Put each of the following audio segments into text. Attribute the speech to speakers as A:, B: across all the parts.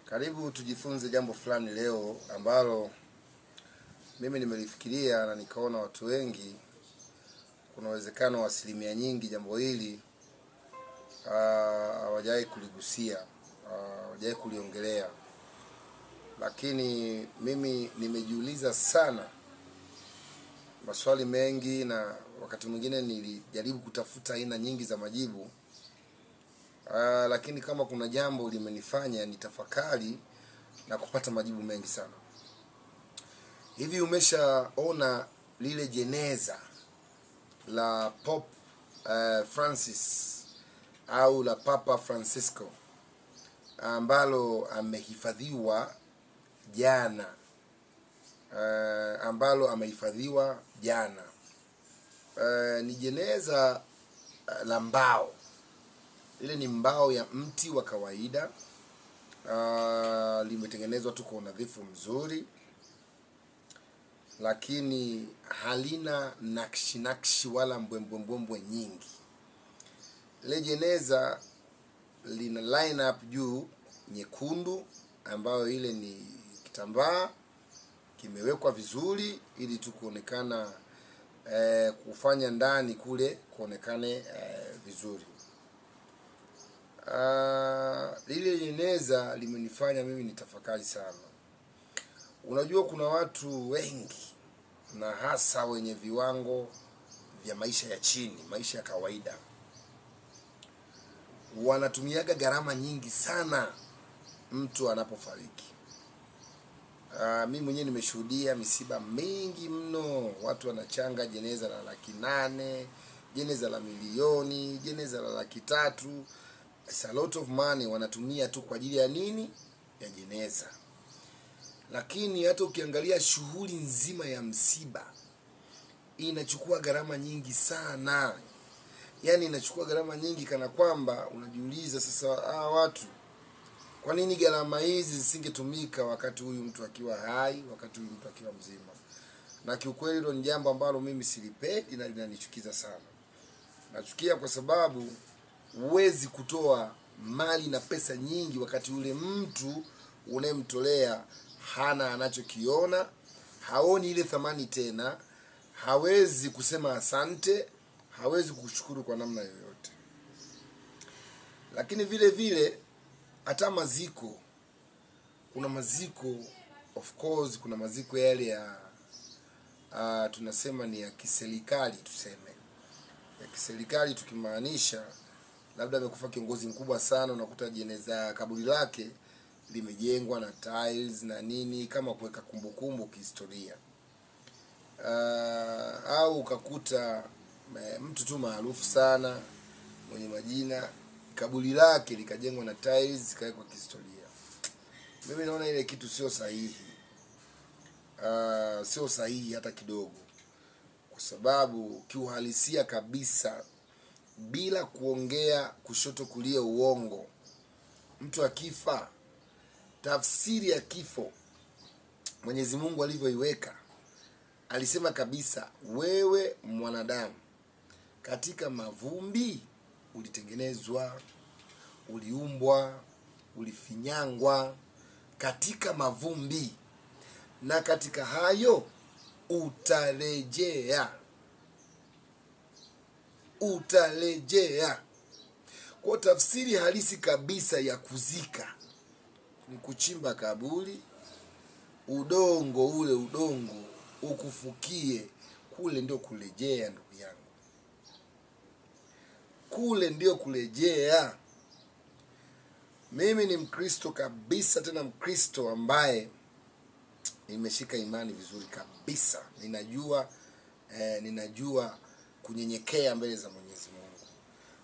A: Karibu tujifunze jambo fulani leo ambalo mimi nimelifikiria na nikaona watu wengi kuna uwezekano wa asilimia nyingi jambo hili hawajai kuligusia, hawajai kuliongelea. Lakini mimi nimejiuliza sana maswali mengi na wakati mwingine nilijaribu kutafuta aina nyingi za majibu. Lakini kama kuna jambo limenifanya nitafakari na kupata majibu mengi sana. Hivi umeshaona lile jeneza la Pope Francis au la Papa Francisco ambalo amehifadhiwa jana, ni jeneza la mbao. Ile ni mbao ya mti wa kawaida, limetengenezwa tu kwa unadhifu mzuri, lakini halina nakshi wala mbwembwe nyingi. Ile jeneza lina line up juu nyekundu, ambayo ile ni kitambaa kimewekwa vizuri ili tu kuonekana, kufanya ndani kule kuonekane vizuri. Lile jeneza limenifanya mimi nitafakari sana. Unajua kuna watu wengi na hasa wenye viwango vya maisha ya chini, maisha ya kawaida, wanatumiaga gharama nyingi sana mtu anapofariki. Mimi mwenyewe nimeshuhudia misiba mingi mno. Watu wanachanga jeneza la 800,000, jeneza la milioni, jeneza la 300,000. It's a lot of money wanatumia tu kwa ajili ya nini? Ya jeneza. Lakini hata ukiangalia shughuli nzima ya msiba inachukua gharama nyingi sana. Yaani inachukua gharama nyingi kana kwamba unajiuliza sasa, watu, kwa nini gharama hizi zisingetumika wakati huyu mtu akiwa hai, wakati huyu mtu akiwa mzima? Na kiukweli hilo ni jambo ambalo mimi silipendi na linanichukiza sana. Nachukia kwa sababu huwezi kutoa mali na pesa nyingi wakati ule mtu unemtolea hana anachokiona, haoni ile thamani tena, hawezi kusema asante, hawezi kukushukuru kwa namna yoyote. Lakini vile vile hata maziko, kuna maziko, of course kuna maziko yale ya tunasema ni ya kiserikali, tuseme ya kiserikali, tukimaanisha labda amekufa kiongozi mkubwa sana, unakuta jeneza kaburi lake limejengwa na tiles na nini kama kuweka kumbukumbu kihistoria. Au ukakuta mtu tu maarufu sana mwenye majina, kaburi lake likajengwa na tiles kawekwa kihistoria. Mimi naona ile kitu sio sahihi. Sio sahihi hata kidogo. Kwa sababu kiuhalisia kabisa, bila kuongea kushoto kulia uongo, mtu akifa, tafsiri ya kifo Mwenyezi Mungu alivyoiweka, alisema kabisa, wewe mwanadamu, katika mavumbi ulitengenezwa, uliumbwa, ulifinyangwa katika mavumbi, na katika hayo utarejea. Kwa tafsiri halisi kabisa ya kuzika ni kuchimba kaburi, udongo ukufukie, kule ndio kurejea. Ndugu yangu, kule ndio kurejea. Mimi ni Mkristo kabisa, tena Mkristo ambaye nimeshika imani vizuri kabisa. Ninajua kunyenyekea mbele za Mwenyezi Mungu.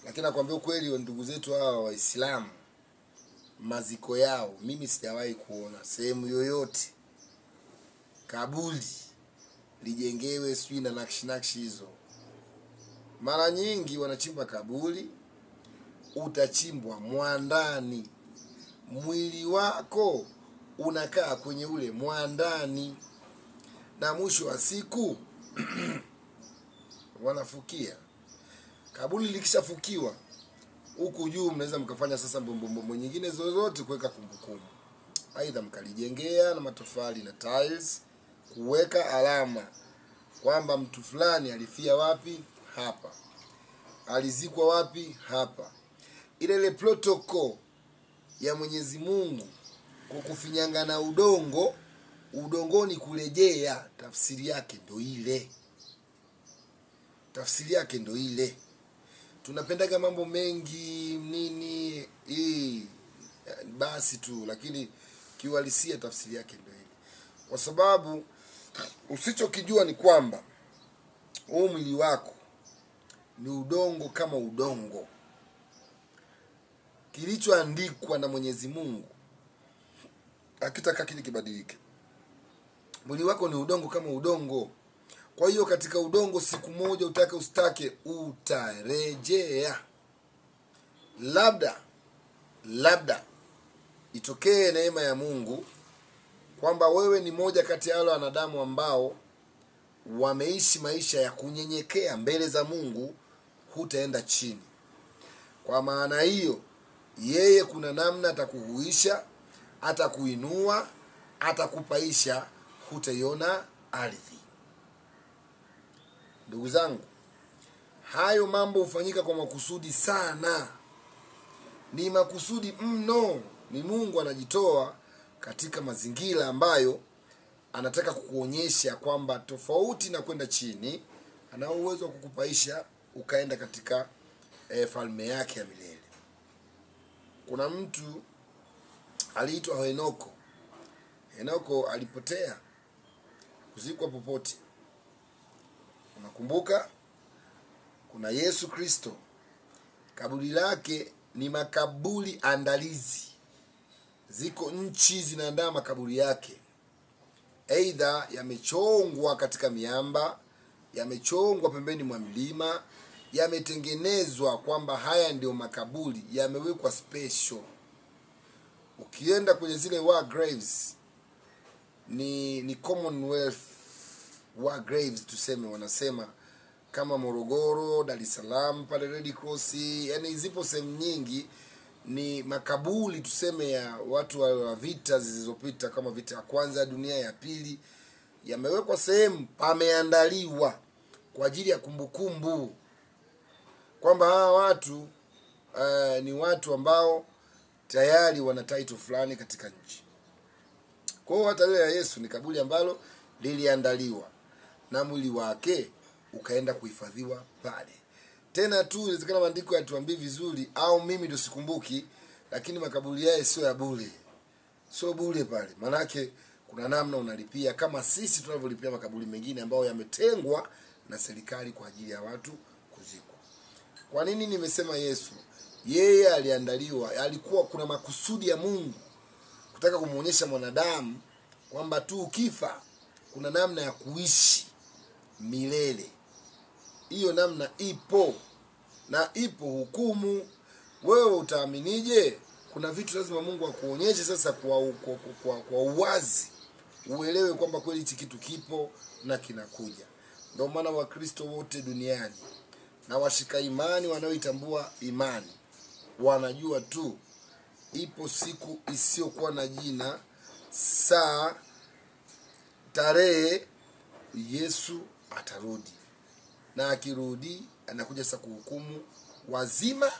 A: Lakini nakwambia ukweli, ndugu zetu hawa Waislamu, maziko yao mimi sijawahi kuona sehemu yoyote kaburi lijengewe sijui na nakshi hizo. Mara nyingi wanachimba kaburi, utachimbwa mwandani, mwili wako unakaa kwenye ule mwandani, na mwisho wa siku wanafukia. Kaburi likishafukiwa, huku juu mnaweza mkafanya sasa mbombo nyingine zozote kuweka kumbukumbu. aidha mkalijengea na matofali na tiles, kuweka alama kwamba mtu fulani alifia wapi, hapa, alizikwa wapi, hapa. Ile protocol ya Mwenyezi Mungu kwa kufinyanga na udongo, udongoni kurejea, tafsiri yake ndo ile. Tafsiri yake ndo ile. Tunapendaga mambo mengi nini basi tu, lakini kiuhalisia tafsiri yake ndo ile. Kwa sababu usichokijua ni kwamba huu mwili wako ni udongo kama udongo. Kilichoandikwa na Mwenyezi Mungu akitaka kile kibadilike. Mwili wako ni udongo kama udongo. Kwa hiyo katika udongo siku moja utake ustake utarejea. Labda itokee neema ya Mungu kwamba wewe ni moja kati ya wale wanadamu ambao wameishi maisha ya kunyenyekea mbele za Mungu, hutaenda chini. Kwa maana hiyo, yeye kuna namna atakuhuisha, atakuinua, atakupaisha, hutaiona ardhi. Ndugu zangu, hayo mambo hufanyika kwa makusudi sana. Ni makusudi mno. Ni Mungu anajitoa katika mazingira ambayo anataka kukuonyesha kwamba tofauti na kwenda chini, ana uwezo wa kukupaisha ukaenda katika falme yake ya milele. Kuna mtu aliitwa Henoko. Henoko alipotea, kuzikwa popote. Unakumbuka? Kuna Yesu Kristo, kaburi lake ni makaburi andalizi. Ziko nchi zinaandaa makaburi yake, aidha yamechongwa katika miamba, yamechongwa pembeni mwa milima, yametengenezwa kwamba haya ndio makaburi, yamewekwa special. Ukienda kwenye zile war graves, ni Commonwealth war graves tuseme, wanasema kama Morogoro, Dar es Salaam, pale Red Cross, yani zipo sehemu nyingi ni makaburi tuseme ya watu wa vita zilizopita, kama vita ya kwanza, dunia ya pili, yamewekwa sehemu, pameandaliwa kwa ajili ya kumbukumbu kwamba hawa watu ni watu ambao tayari wana title fulani katika nchi. Kwa hiyo hata lile ya Yesu ni kaburi ambalo liliandaliwa na mwili wake ukaenda kuhifadhiwa pale. Tena tu inawezekana maandiko yatuambie vizuri au mimi ndio sikumbuki, lakini makaburi yake sio ya bure. Sio bure pale. Manake kuna namna unalipia kama sisi tunavyolipia makaburi mengine ambayo yametengwa na serikali kwa ajili ya watu kuzikwa. Kwa nini nimesema Yesu? Yeye aliandaliwa, alikuwa kuna makusudi ya Mungu kutaka kumuonyesha mwanadamu kwamba tu ukifa kuna namna ya kuishi milele. Hiyo namna ipo, na ipo hukumu. Wewe utaaminije? Kuna vitu lazima Mungu akuonyeshe sasa kwa uwazi, uelewe kwamba kweli hichi kitu kipo na kinakuja. Ndio maana Wakristo wote duniani na washika imani wanaoitambua imani wanajua tu ipo siku isiyokuwa na jina, saa, tarehe, Yesu atarudi. Na akirudi anakuja sasa kuhukumu wazima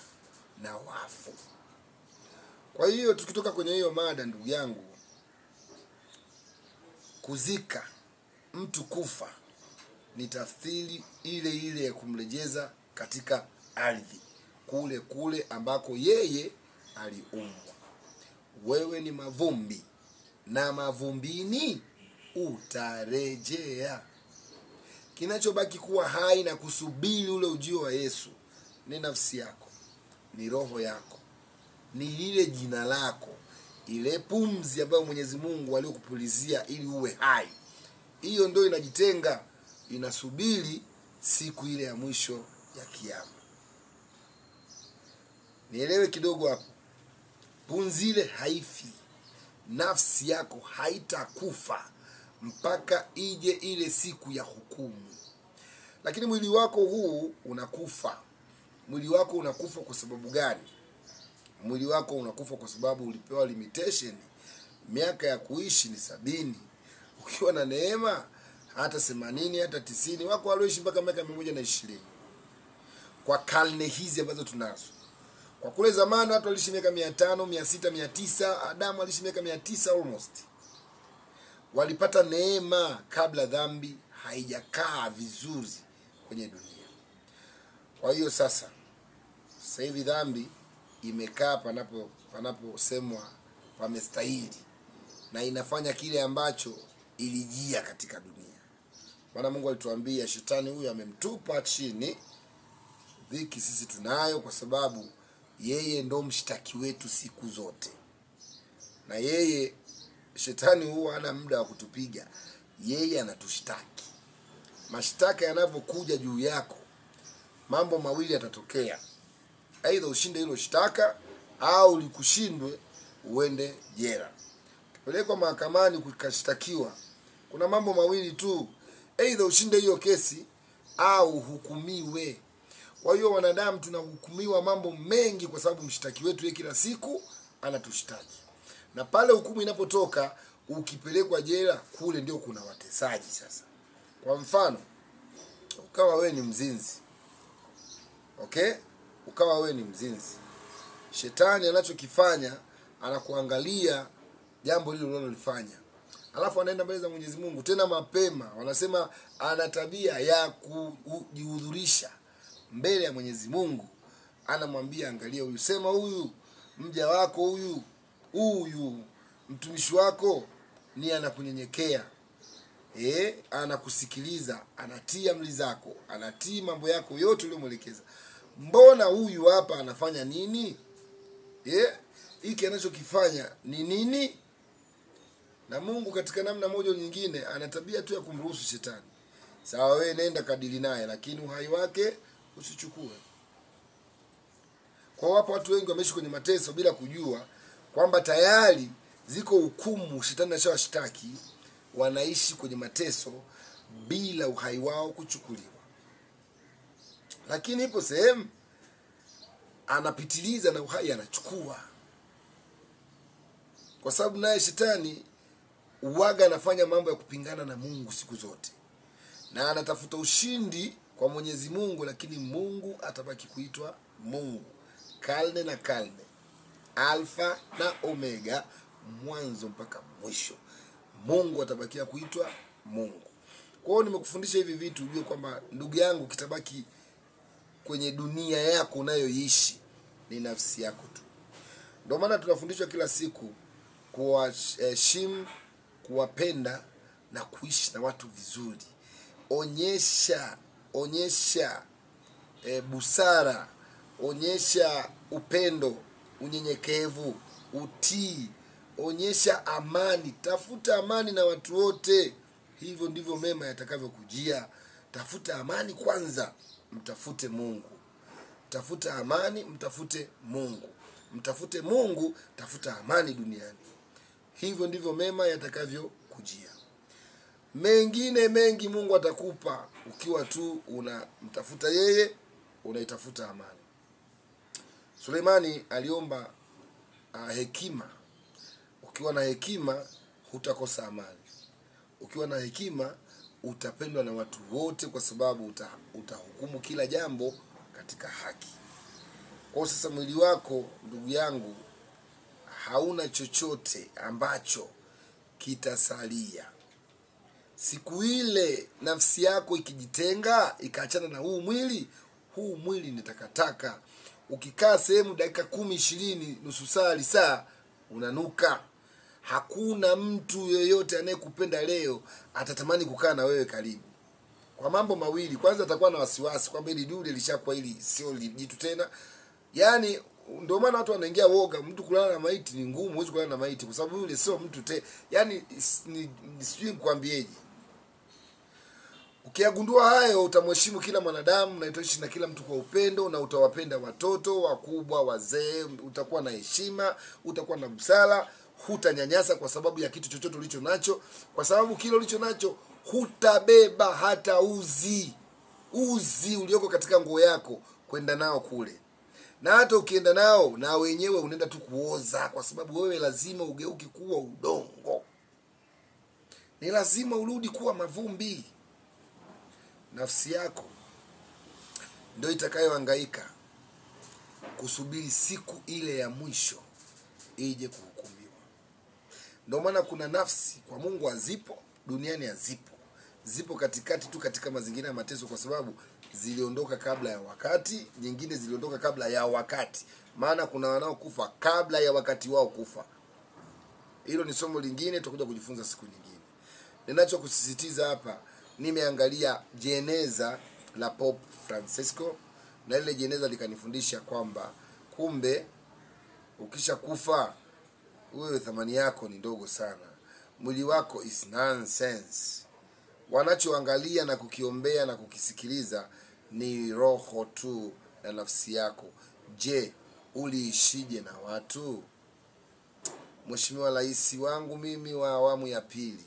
A: na wafu. Kwa hiyo tukitoka kwenye hiyo mada, ndugu yangu, kuzika mtu kufa ni tafsiri ile ile ya kumrejeza katika ardhi, kule kule ambako yeye aliumbwa. Wewe ni mavumbi na mavumbini utarejea. Kinachobaki kuwa hai na kusubiri ule ujio wa Yesu ni nafsi yako, ni roho yako, ni lile jina lako, ile pumzi ambayo Mwenyezi Mungu aliyokupulizia ili uwe hai. Hiyo ndio inajitenga, inasubiri siku ile ya mwisho ya kiyama. Nielewe kidogo hapo. Pumzi ile haifi, nafsi yako haitakufa mpaka ije ile siku ya hukumu. Lakini mwili wako huu unakufa. Mwili wako unakufa kwa sababu gani? Mwili wako unakufa kwa sababu ulipewa limitation miaka ya kuishi ni 70. Ukiwa na neema hata 80 hata 90. Wako walioishi mpaka miaka 120 kwa karne hizi ambazo tunazo. Kwa kule zamani watu waliishi miaka 500, 600, 900. Adamu aliishi miaka 900 almost. Walipata neema kabla dhambi haijakaa vizuri kwenye dunia. Kwa hiyo sasa hivi dhambi imekaa panaposemwa pamestahili, na inafanya kile ambacho ilijia katika dunia. Maana Mungu alituambia shetani huyu amemtupa chini. Dhiki sisi tunayo kwa sababu yeye ndo mshtaki wetu siku zote. Na yeye shetani huwa hana muda wa kutupiga. Yeye anatushtaki. Mashtaka yanavyokuja juu yako, mambo mawili yatatokea. Aidha ushinde hilo shtaka au likushindwe uende jela. Ukipelekwa mahakamani ukashtakiwa, kuna mambo mawili tu. Aidha ushinde hiyo kesi au hukumiwe. Kwa hiyo wanadamu tunahukumiwa mambo mengi kwa sababu mshtaki wetu yeye kila siku anatushtaki. Na pale hukumu inapotoka, ukipelekwa jela, kule ndio kuna watesaji sasa. Kwa mfano, ukawa wewe ni mzinzi. Okay? Ukawa wewe ni mzinzi. Shetani anachokifanya, anakuangalia jambo hilo unalolifanya. Alafu anaenda mbele za Mwenyezi Mungu tena mapema. Wanasema ana tabia ya kujihudhurisha mbele ya Mwenyezi Mungu. Anamwambia angalia huyu, sema huyu mja wako, huyu mtumishi wako ni anakunyenyekea. Anakusikiliza, anatii amri zako, anatii mambo yako yote uliyomwelekeza. Mbona huyu hapa anafanya nini? Hiki anachokifanya ni nini? Na Mungu katika namna moja nyingine ana tabia tu ya kumruhusu shetani. Sawa, wewe nenda kadili naye, lakini uhai wake usichukue. Kwa wapo watu wengi wameishi kwenye mateso bila kujua kwamba tayari ziko hukumu shetani anashawashtaki. Wanaishi kwenye mateso bila uhai wao kuchukuliwa. Lakini ipo sehemu anapitiliza na uhai anachukua. Kwa sababu naye shetani uwaga anafanya mambo ya kupingana na Mungu siku zote. Na anatafuta ushindi kwa Mwenyezi Mungu, lakini Mungu atabaki kuitwa Mungu. Karne na karne. Alfa na Omega, mwanzo mpaka mwisho. Mungu atabakia kuitwa Mungu. Kwa hiyo nimekufundisha hivi vitu ujue kwamba ndugu yangu, kitabaki kwenye dunia yako unayoishi ni nafsi yako tu. Ndio maana tunafundishwa kila siku kuwaheshimu, kuwapenda na kuishi na watu vizuri. Onyesha busara, onyesha upendo, unyenyekevu, utii, onyesha amani. Tafuta amani na watu wote. Hivyo ndivyo mema yatakavyokujia. Tafuta amani kwanza, mtafute Mungu. Tafuta amani, mtafute Mungu. Mtafute Mungu, tafuta amani duniani. Hivyo ndivyo mema yatakavyokujia. Mengine mengi Mungu atakupa ukiwa tu unamtafuta yeye, unaitafuta amani. Suleimani aliomba hekima. Ukiwa na hekima hutakosa amani. Ukiwa na hekima utapendwa na watu wote kwa sababu utahukumu kila jambo katika haki. Kwa sasa mwili wako ndugu yangu hauna chochote ambacho kitasalia. Siku ile nafsi yako ikijitenga, ikaachana na huu mwili ni takataka. Ukikaa sehemu dakika 10, 20, nusu saa, saa, unanuka. Hakuna mtu yeyote anayekupenda leo atatamani kukaa na wewe karibu. Kwa mambo mawili, kwanza atakuwa na wasiwasi kwamba hili dude lishakuwa hili sio jitu tena. Yaani ndio maana watu wanaingia woga. Mtu kulala na maiti ni ngumu, huwezi kulala na maiti kwa sababu yule sio mtu yaani sijui nikwambieje. Ukiagundua hayo utamheshimu kila mwanadamu na utaishi na kila mtu kwa upendo na utawapenda watoto, wakubwa, wazee, utakuwa na heshima, utakuwa na busara, hutanyanyasa kwa sababu ya kitu chochote ulicho nacho, kwa sababu kile ulicho nacho hutabeba hata uzi ulioko katika nguo yako kwenda nao kule. Na hata ukienda nao na wenyewe unaenda tu kuoza, kwa sababu wewe lazima ugeuki kuwa udongo. Ni lazima urudi kuwa mavumbi. Nafsi yako ndio itakayohangaika kusubiri siku ile ya mwisho ije kuhukumiwa. Ndio maana kuna nafsi kwa Mungu hazipo, duniani hazipo. Zipo katikati tu katika mazingira ya mateso, kwa sababu ziliondoka kabla ya wakati, nyingine ziliondoka kabla ya wakati. Maana kuna wanaokufa kabla ya wakati wao kufa. Hilo ni somo lingine tutakuja kujifunza siku nyingine. Ninachokusisitiza hapa, nimeangalia jeneza la Pope Francisco, na ile jeneza likanifundisha kwamba kumbe ukisha kufa wewe thamani yako ni ndogo sana. Mwili wako is nonsense. Wanachoangalia na kukiombea na kukisikiliza ni roho tu na nafsi yako. Je, uliishije na watu? Mheshimiwa Rais wangu mimi wa awamu ya pili,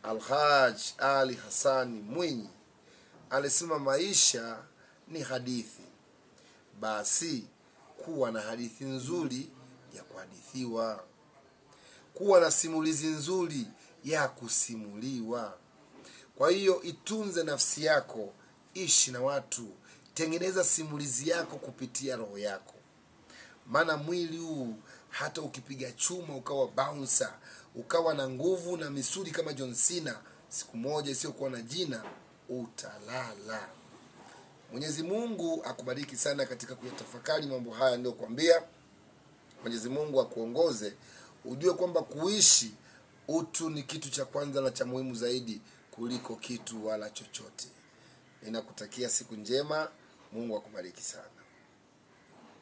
A: Alhaj Ali Hassani Mwinyi, alisema maisha ni hadithi. Basi kuwa na hadithi nzuri ya kuhadithiwa, kuwa na simulizi nzuri ya kusimuliwa. Kwa hiyo itunze nafsi yako, ishi na watu, tengeneza simulizi yako kupitia roho yako. Maana mwili huu hata ukipiga chuma ukawa bouncer, ukawa na nguvu na misuli kama John Cena, siku moja isiyokuwa na jina utalala. Mwenyezi Mungu akubariki sana katika kuyatafakari mambo haya niliyokuambia. Mwenyezi Mungu akuongoze ujue kwamba kuishi utu ni kitu cha kwanza na cha muhimu zaidi kuliko kitu wala chochote. Ninakutakia siku njema. Mungu akubariki sana.